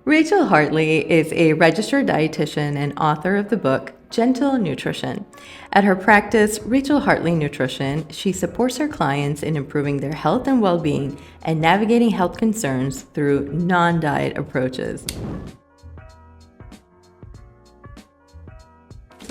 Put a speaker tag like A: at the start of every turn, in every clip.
A: Rachael Hartley is a registered dietitian and author of the book Gentle Nutrition. At her practice, Rachael Hartley Nutrition, she supports her clients in improving their health and well-being and navigating health concerns through non-diet approaches.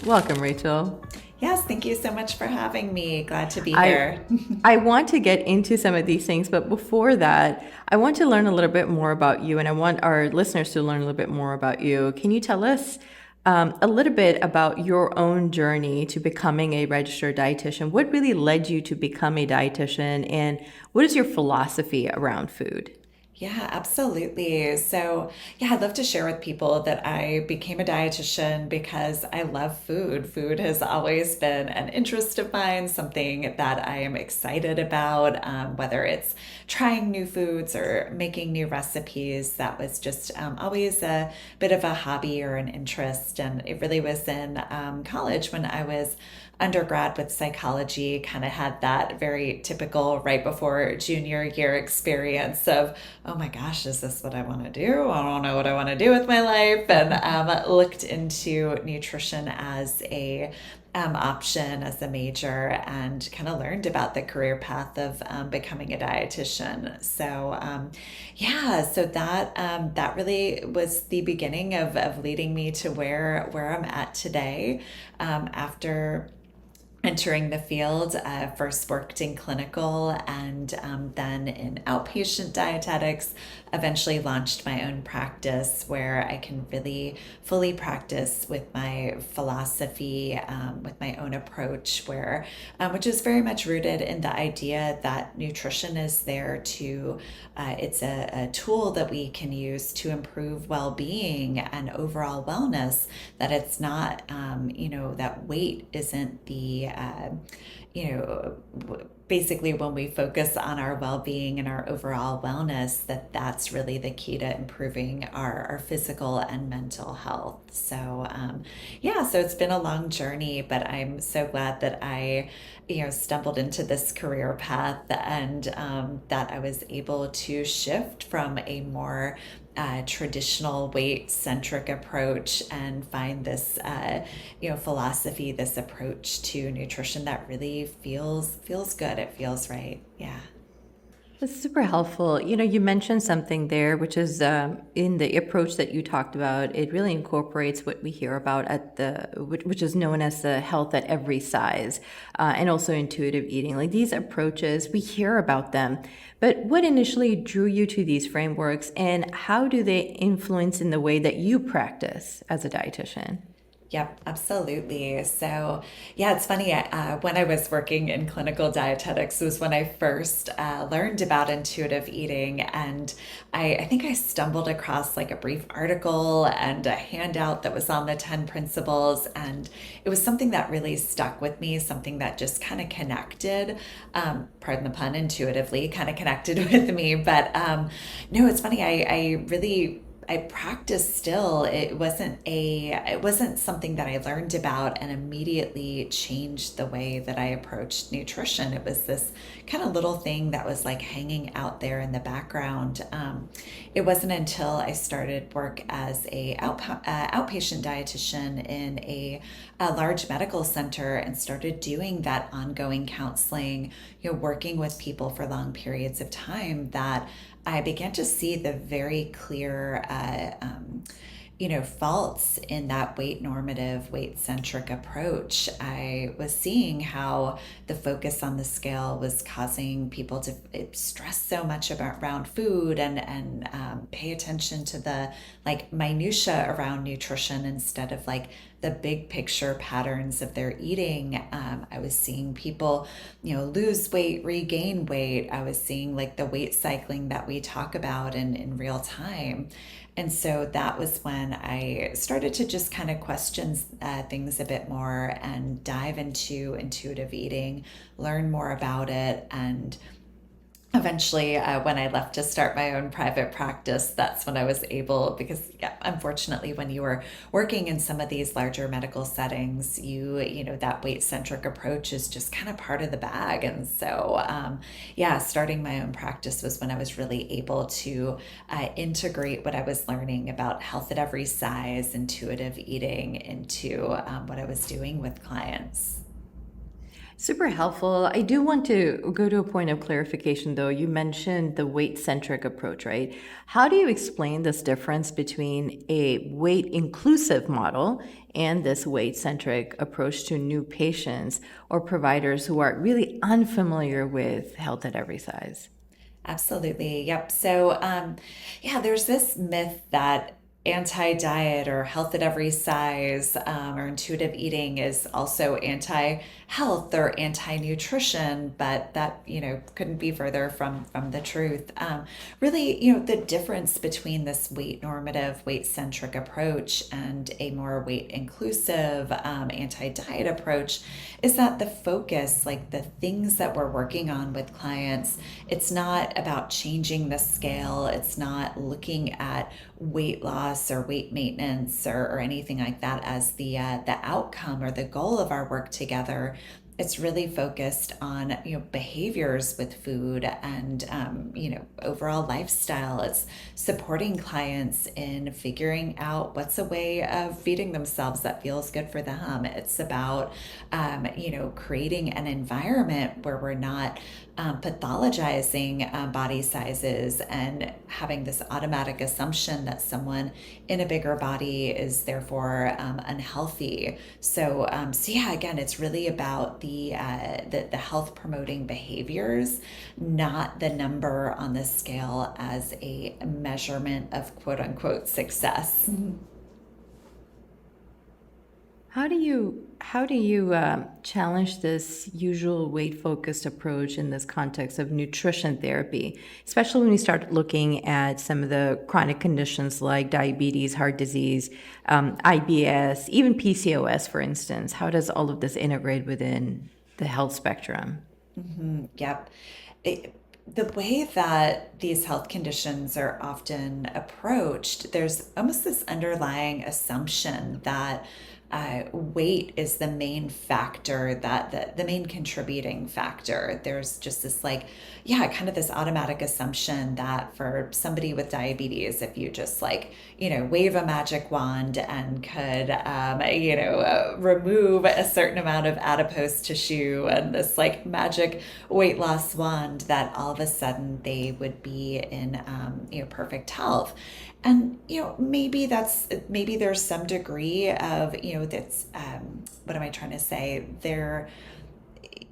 A: Welcome, Rachael.
B: Yes, thank you so much for having me. Glad to be
A: I
B: here.
A: I want to get into some of these things, but before that, I want to learn a little bit more about you, and I want our listeners to learn a little bit more about you. Can you tell us a little bit about your own journey to becoming a registered dietitian? What really led you to become a dietitian, and what is your philosophy around food?
B: Yeah, absolutely. I'd love to share with people that I became a dietitian because I love food. Food has always been an interest of mine, something that I am excited about, whether it's trying new foods or making new recipes. That was just always a bit of a hobby or an interest. And it really was in college when I was undergrad with psychology, kind of had that very typical right before junior year experience of, oh my gosh, is this what I want to do? I don't know what I want to do with my life. And looked into nutrition as a option, as a major, and kind of learned about the career path of becoming a dietitian. That really was the beginning of leading me to where I'm at today. After entering the field, first worked in clinical and then in outpatient dietetics, eventually launched my own practice where I can really fully practice with my philosophy, with my own approach, which is very much rooted in the idea that nutrition is there to, it's a tool that we can use to improve well-being and overall wellness, that it's not, that weight isn't the basically when we focus on our well-being and our overall wellness, that's really the key to improving our physical and mental health. So it's been a long journey, but I'm so glad that I stumbled into this career path, and that I was able to shift from a more traditional weight-centric approach and find this philosophy, this approach to nutrition that really feels good. It feels right. Yeah.
A: That's super helpful. You mentioned something there, which is in the approach that you talked about. It really incorporates what we hear about which is known as the health at every size, and also intuitive eating. Like these approaches, we hear about them, but what initially drew you to these frameworks, and how do they influence in the way that you practice as a dietitian?
B: Yep, absolutely. It's funny. When I was working in clinical dietetics was when I first learned about intuitive eating. And I think I stumbled across like a brief article and a handout that was on the 10 principles. And it was something that really stuck with me, something that just kind of connected, pardon the pun, intuitively kind of connected with me. But no, it's funny. I practiced still. It wasn't something that I learned about and immediately changed the way that I approached nutrition. It was this kind of little thing that was like hanging out there in the background. It wasn't until I started work as a outpatient dietitian in a large medical center and started doing that ongoing counseling, working with people for long periods of time, that I began to see the very clear, faults in that weight normative, weight centric approach. I was seeing how the focus on the scale was causing people to stress so much around food and pay attention to the like minutia around nutrition instead of like the big picture patterns of their eating. I was seeing people, lose weight, regain weight. I was seeing like the weight cycling that we talk about in real time. And so that was when I started to just kind of question things a bit more and dive into intuitive eating, learn more about it, and eventually, when I left to start my own private practice, that's when I was able, because yeah, unfortunately, when you were working in some of these larger medical settings, that weight centric approach is just kind of part of the bag. And so, yeah, starting my own practice was when I was really able to integrate what I was learning about health at every size, intuitive eating into what I was doing with clients.
A: Super helpful. I do want to go to a point of clarification, though. You mentioned the weight centric approach, right? How do you explain this difference between a weight inclusive model and this weight centric approach to new patients or providers who are really unfamiliar with health at every size?
B: Absolutely. Yep. So, yeah, there's this myth that anti diet or health at every size or intuitive eating is also anti health or anti nutrition, but that, couldn't be further from the truth. Really, the difference between this weight normative, weight centric approach and a more weight inclusive, anti diet approach is that the focus, like the things that we're working on with clients, it's not about changing the scale. It's not looking at weight loss or weight maintenance or anything like that as the outcome or the goal of our work together. It's really focused on behaviors with food and overall lifestyle. It's supporting clients in figuring out what's a way of feeding themselves that feels good for them. It's about creating an environment where we're not pathologizing body sizes and having this automatic assumption that someone in a bigger body is therefore unhealthy. So yeah, again, it's really about the health promoting behaviors, not the number on the scale as a measurement of quote unquote success.
A: How do you challenge this usual weight focused approach in this context of nutrition therapy, especially when we start looking at some of the chronic conditions like diabetes, heart disease, IBS, even PCOS, for instance? How does all of this integrate within the health spectrum?
B: Yep. The way that these health conditions are often approached, there's almost this underlying assumption that weight is the main factor, that the main contributing factor. There's just this yeah, kind of this automatic assumption that for somebody with diabetes, if you just wave a magic wand and could, remove a certain amount of adipose tissue and this magic weight loss wand, that all of a sudden they would be in, perfect health. And maybe there's some degree of that's what am I trying to say there,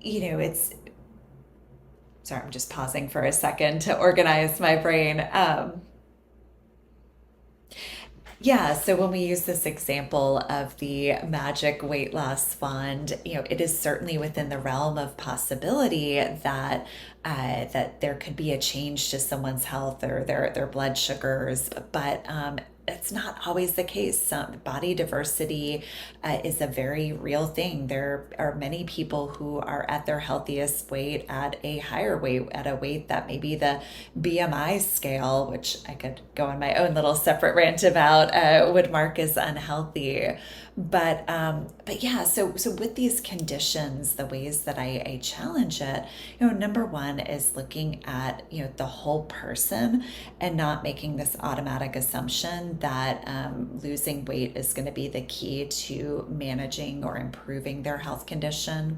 B: it's sorry, I'm just pausing for a second to organize my brain. Yeah, so when we use this example of the magic weight loss fund, it is certainly within the realm of possibility that that there could be a change to someone's health or their blood sugars, but it's not always the case. Some body diversity is a very real thing. There are many people who are at their healthiest weight at a higher weight, at a weight that maybe the BMI scale, which I could go on my own little separate rant about, would mark as unhealthy. But yeah, so with these conditions, the ways that I challenge it, number one is looking at the whole person and not making this automatic assumption that losing weight is going to be the key to managing or improving their health condition.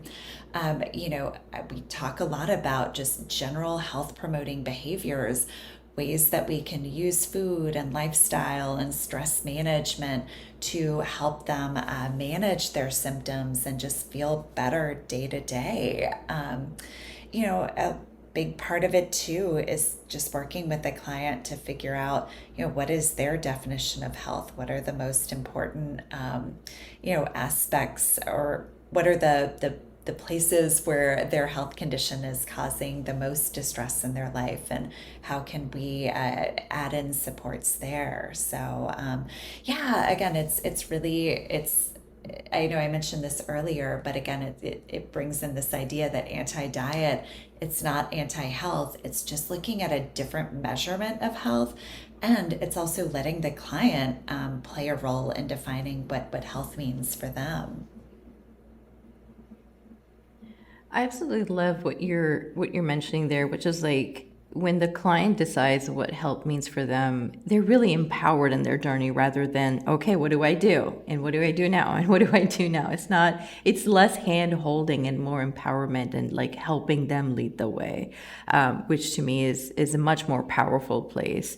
B: We talk a lot about just general health promoting behaviors, ways that we can use food and lifestyle and stress management to help them manage their symptoms and just feel better day to day. A big part of it too is just working with the client to figure out, what is their definition of health? What are the most important, aspects, or what are the places where their health condition is causing the most distress in their life, and how can we add in supports there. So yeah, again, it's I know I mentioned this earlier, but again, it brings in this idea that anti-diet, it's not anti-health, it's just looking at a different measurement of health. And it's also letting the client play a role in defining what health means for them.
A: I absolutely love what you're mentioning there, which is like when the client decides what help means for them, they're really empowered in their journey rather than, okay, what do I do? And what do I do now? And what do I do now? It's less hand holding and more empowerment and like helping them lead the way, which to me is a much more powerful place.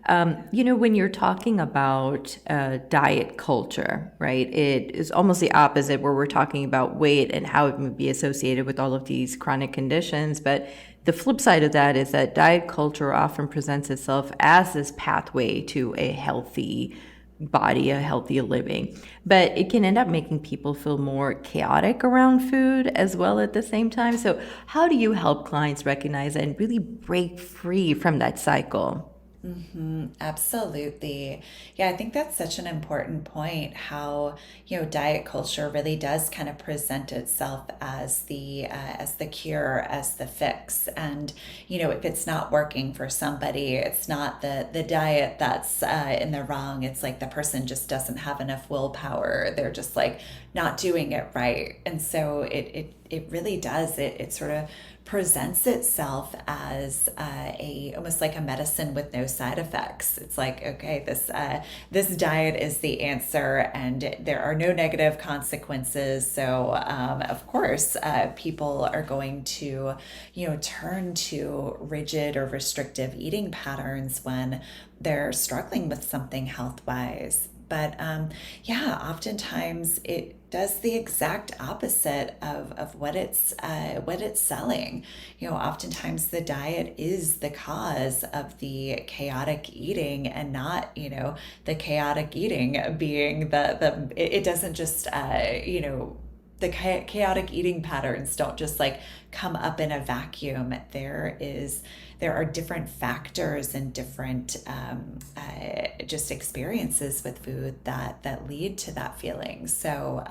A: When you're talking about diet culture, right, it is almost the opposite where we're talking about weight and how it would be associated with all of these chronic conditions. But the flip side of that is that diet culture often presents itself as this pathway to a healthy body, a healthy living. But it can end up making people feel more chaotic around food as well at the same time. So, how do you help clients recognize and really break free from that cycle?
B: Absolutely. Yeah, I think that's such an important point how, diet culture really does kind of present itself as the cure, as the fix. And, if it's not working for somebody, it's not the diet that's in the wrong. It's like the person just doesn't have enough willpower. They're just like not doing it right. And so it really does. It sort of presents itself as a almost like a medicine with no side effects. It's like, okay, this diet is the answer, and there are no negative consequences. So of course, people are going to turn to rigid or restrictive eating patterns when they're struggling with something health wise. But yeah, oftentimes it does the exact opposite of what it's selling. Oftentimes the diet is the cause of the chaotic eating, and not the chaotic eating being it doesn't just the chaotic eating patterns don't just like come up in a vacuum. There are different factors and different just experiences with food that lead to that feeling. So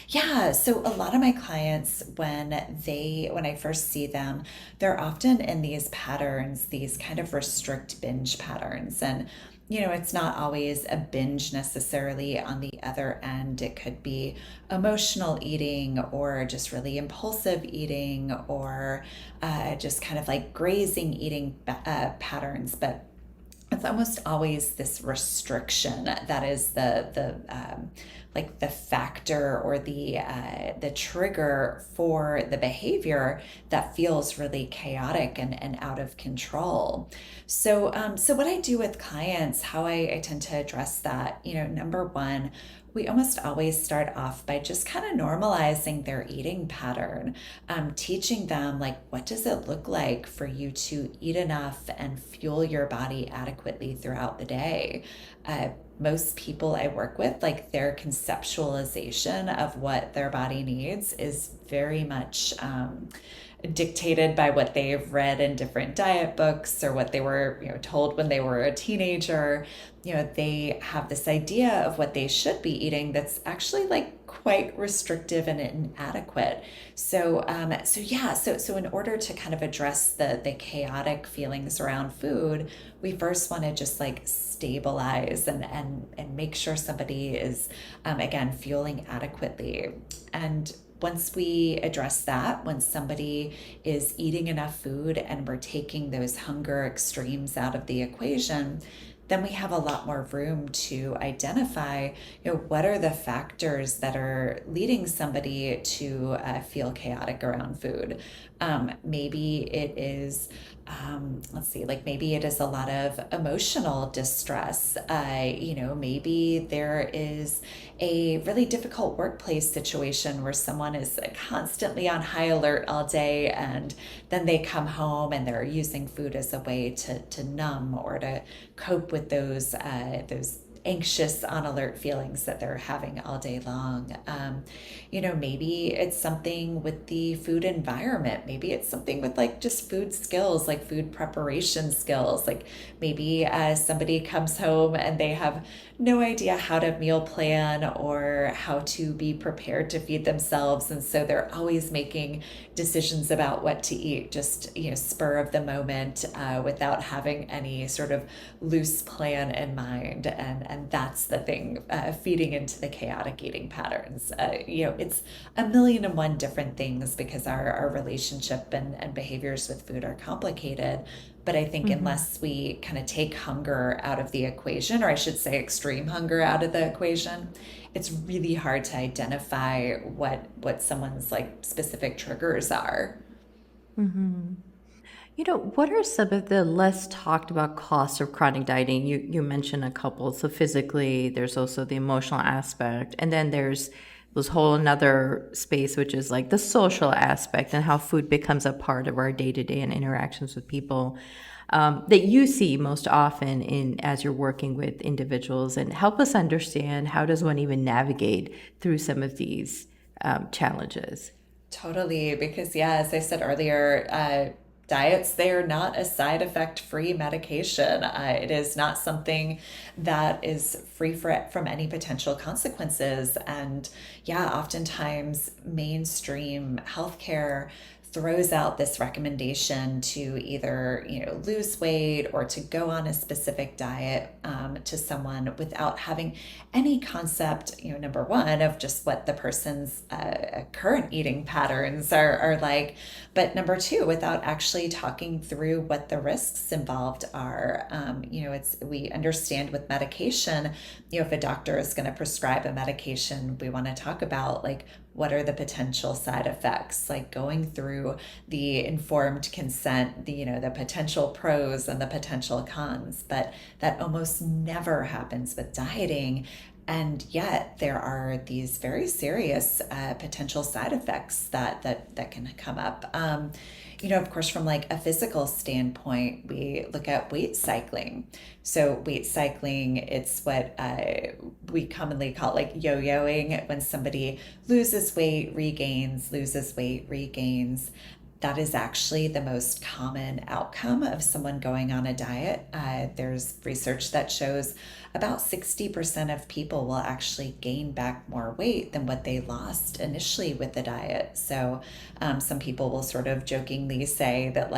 B: yeah, so a lot of my clients, when I first see them, they're often in these patterns, these kind of restrict binge patterns. And it's not always a binge necessarily on the other end. It could be emotional eating, or just really impulsive eating, or just kind of like grazing eating patterns. But it's almost always this restriction that is the like the factor, or the trigger for the behavior that feels really chaotic and out of control. So what I do with clients, how I tend to address that, number one, we almost always start off by just kind of normalizing their eating pattern, teaching them like, what does it look like for you to eat enough and fuel your body adequately throughout the day? Most people I work with, like their conceptualization of what their body needs is very much dictated by what they've read in different diet books, or what they were told when they were a teenager. They have this idea of what they should be eating that's actually like quite restrictive and inadequate. So in order to kind of address the chaotic feelings around food, we first want to just like stabilize and make sure somebody is again fueling adequately. And once we address that, when somebody is eating enough food and we're taking those hunger extremes out of the equation, then we have a lot more room to identify, what are the factors that are leading somebody to feel chaotic around food. Maybe it is, let's see, like maybe it is a lot of emotional distress. Maybe there is a really difficult workplace situation where someone is constantly on high alert all day, and then they come home and they're using food as a way to numb or to cope with those anxious, on alert feelings that they're having all day long. Maybe it's something with the food environment. Maybe it's something with like just food skills, like food preparation skills. Like maybe somebody comes home and they have no idea how to meal plan or how to be prepared to feed themselves. And so they're always making decisions about what to eat, just, spur of the moment, without having any sort of loose plan in mind. And that's the thing, feeding into the chaotic eating patterns. It's a million and one different things because our relationship and behaviors with food are complicated. But I think unless we kind of take hunger out of the equation, or I should say extreme hunger out of the equation, it's really hard to identify what someone's like specific triggers are.
A: What are some of the less talked about costs of chronic dieting? You mentioned a couple. So physically, there's also the emotional aspect, and then there's this whole another space, which is like the social aspect and how food becomes a part of our day to day and interactions with people, that you see most often in as you're working with individuals, and help us understand how does one even navigate through some of these challenges.
B: Totally, because yeah, as I said earlier, diets, they are not a side effect free medication. It is not something that is free from any potential consequences. And yeah, oftentimes mainstream healthcare throws out this recommendation to either lose weight or to go on a specific diet, to someone without having any concept, number one, of just what the person's current eating patterns are like, but number two, without actually talking through what the risks involved are. We understand with medication, if a doctor is going to prescribe a medication, we want to talk about like what are the potential side effects, like going through the informed consent, the potential pros and the potential cons. But that almost never happens with dieting. And yet there are these very serious potential side effects that can come up. Of course, from like a physical standpoint, we look at weight cycling. So weight cycling, it's what we commonly call like yo-yoing, when somebody loses weight, regains, loses weight, regains. That is actually the most common outcome of someone going on a diet. There's research that shows about 60% of people will actually gain back more weight than what they lost initially with the diet. So some people will sort of jokingly say that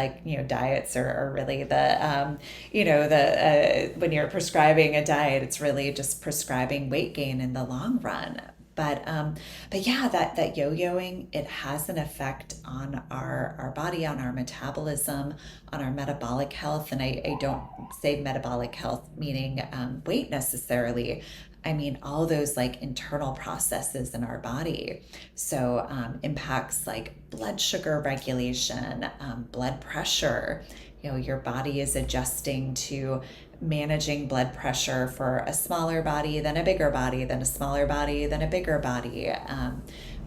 B: diets are really when you're prescribing a diet, it's really just prescribing weight gain in the long run. But yeah, that yo-yoing, it has an effect on our body, on our metabolism, on our metabolic health. And I don't say metabolic health meaning weight necessarily. I mean all those like internal processes in our body. So impacts like blood sugar regulation, blood pressure. Your body is adjusting to managing blood pressure for a smaller body, then a bigger body, then a smaller body, then a bigger body.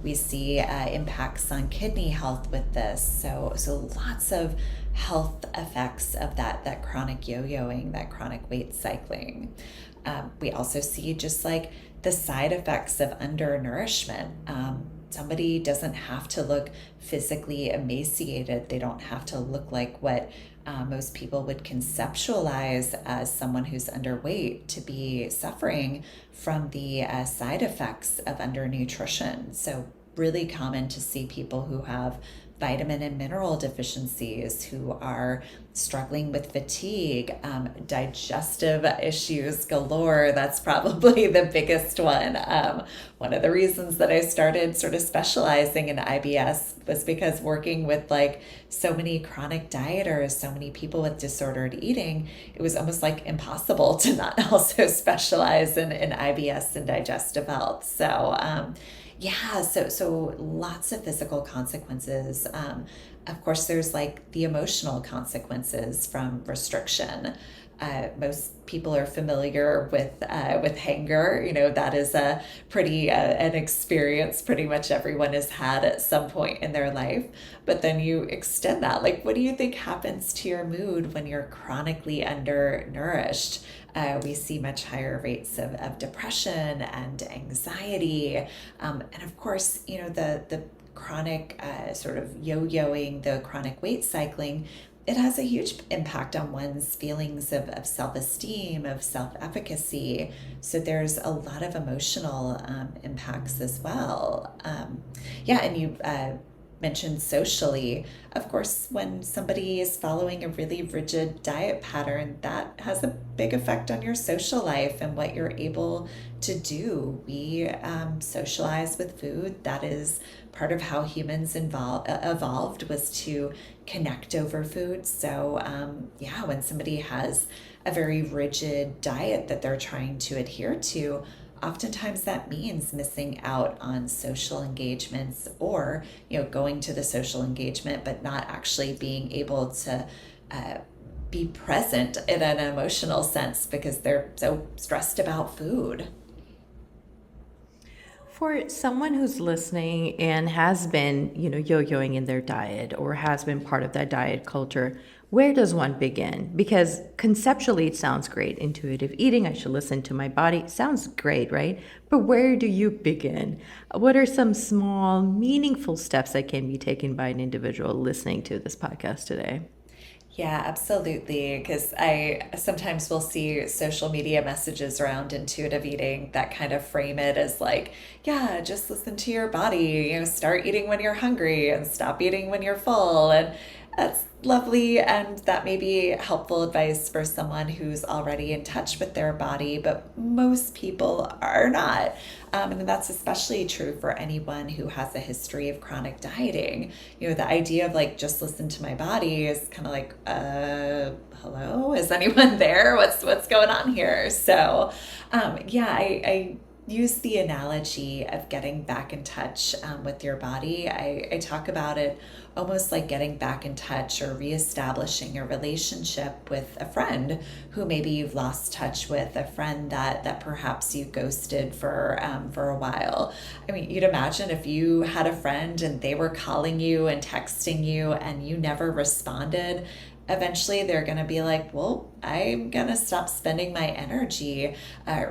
B: We see impacts on kidney health with this. So lots of health effects of that chronic yo-yoing, that chronic weight cycling. We also see just like the side effects of undernourishment. Somebody doesn't have to look physically emaciated. They don't have to look like what most people would conceptualize as someone who's underweight to be suffering from the side effects of undernutrition. So really common to see people who have vitamin and mineral deficiencies, who are struggling with fatigue, digestive issues galore. That's probably the biggest one. One of the reasons that I started sort of specializing in IBS was because working with like so many chronic dieters, so many people with disordered eating, it was almost like impossible to not also specialize in IBS and digestive health. So lots of physical consequences. Of course, there's like the emotional consequences from restriction. Most people are familiar with hanger. That is a pretty an experience pretty much everyone has had at some point in their life. But then you extend that. Like, what do you think happens to your mood when you're chronically undernourished? We see much higher rates of depression and anxiety. And of course, the chronic sort of yo-yoing, the chronic weight cycling, it has a huge impact on one's feelings of self-esteem, of self-efficacy. So there's a lot of emotional impacts as well. Yeah, and you mentioned socially. Of course, when somebody is following a really rigid diet pattern, that has a big effect on your social life and what you're able to do. We socialize with food. That is part of how humans evolved, was to connect over food. So yeah, when somebody has a very rigid diet that they're trying to adhere to, oftentimes that means missing out on social engagements, or going to the social engagement but not actually being able to be present in an emotional sense because they're so stressed about food.
A: For someone who's listening and has been, yo-yoing in their diet or has been part of that diet culture, where does one begin? Because conceptually, it sounds great. Intuitive eating, I should listen to my body. Sounds great, right? But where do you begin? What are some small, meaningful steps that can be taken by an individual listening to this podcast today?
B: Yeah, absolutely. Because I sometimes will see social media messages around intuitive eating that kind of frame it as like, yeah, just listen to your body, start eating when you're hungry and stop eating when you're full. And that's lovely. And that may be helpful advice for someone who's already in touch with their body, but most people are not. And that's especially true for anyone who has a history of chronic dieting. The idea of like, just listen to my body is kind of like, hello, is anyone there? What's going on here? So, yeah, I use the analogy of getting back in touch with your body. I talk about it almost like getting back in touch or reestablishing a relationship with a friend who maybe you've lost touch with, a friend that perhaps you ghosted for a while. I mean, you'd imagine if you had a friend and they were calling you and texting you and you never responded, eventually they're going to be like, well, I'm going to stop spending my energy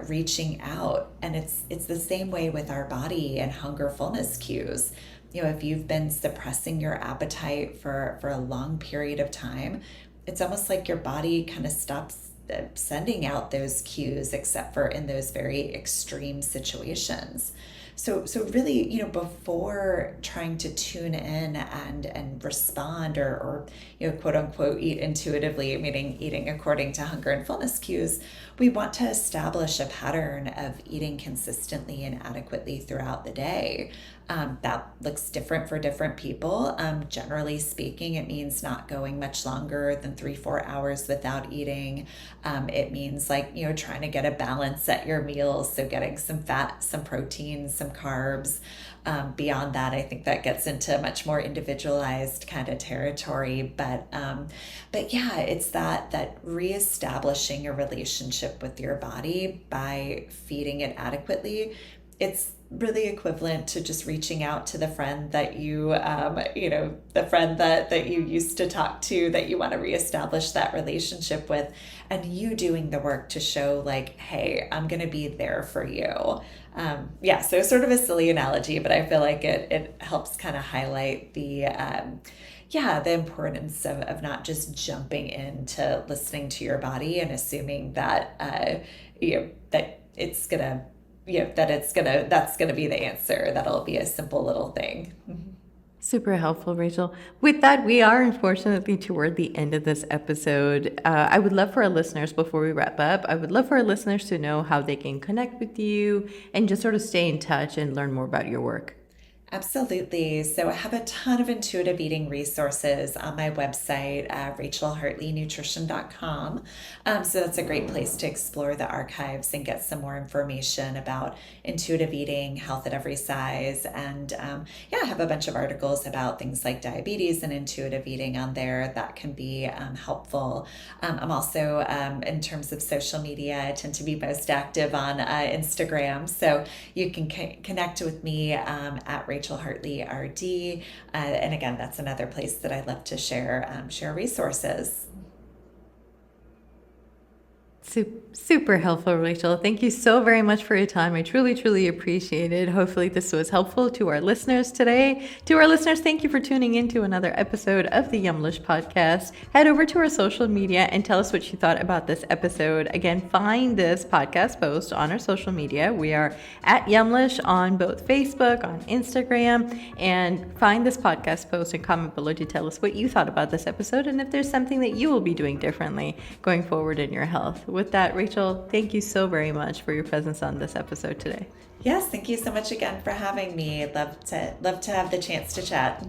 B: reaching out. And it's the same way with our body and hunger fullness cues. If you've been suppressing your appetite for a long period of time, it's almost like your body kind of stops sending out those cues, except for in those very extreme situations. So really, before trying to tune in and respond or quote unquote eat intuitively, meaning eating according to hunger and fullness cues, we want to establish a pattern of eating consistently and adequately throughout the day. That looks different for different people. Generally speaking, it means not going much longer than 3-4 hours without eating. It means trying to get a balance at your meals. So getting some fat, some protein, some carbs. Beyond that, I think that gets into much more individualized kind of territory. But yeah, it's that reestablishing a relationship with your body by feeding it adequately. It's really equivalent to just reaching out to the friend that the friend that you used to talk to, that you want to reestablish that relationship with, and you doing the work to show like, hey, I'm going to be there for you. Yeah, so sort of a silly analogy, but I feel like it helps kind of highlight the importance of not just jumping into listening to your body and assuming that that it's gonna that's gonna be the answer. That'll be a simple little thing.
A: Super helpful, Rachel. With that, we are unfortunately toward the end of this episode. I would love for our listeners, before we wrap up, I would love for our listeners to know how they can connect with you and just sort of stay in touch and learn more about your work.
B: Absolutely. So I have a ton of intuitive eating resources on my website, rachaelhartleynutrition.com. So that's a great place to explore the archives and get some more information about intuitive eating, health at every size. And yeah, I have a bunch of articles about things like diabetes and intuitive eating on there that can be helpful. I'm also, in terms of social media, I tend to be most active on Instagram. So you can connect with me at Rachael Hartley RD. And again, that's another place that I love to share resources.
A: Super helpful, Rachel. Thank you so very much for your time. I truly, truly appreciate it. Hopefully, this was helpful to our listeners today. To our listeners, thank you for tuning in to another episode of the Yumlish podcast. Head over to our social media and tell us what you thought about this episode. Again, find this podcast post on our social media. We are at Yumlish on both Facebook, on Instagram, and find this podcast post and comment below to tell us what you thought about this episode and if there's something that you will be doing differently going forward in your health. With that, Rachel, thank you so very much for your presence on this episode today.
B: Yes, thank you so much again for having me. Love to have the chance to chat.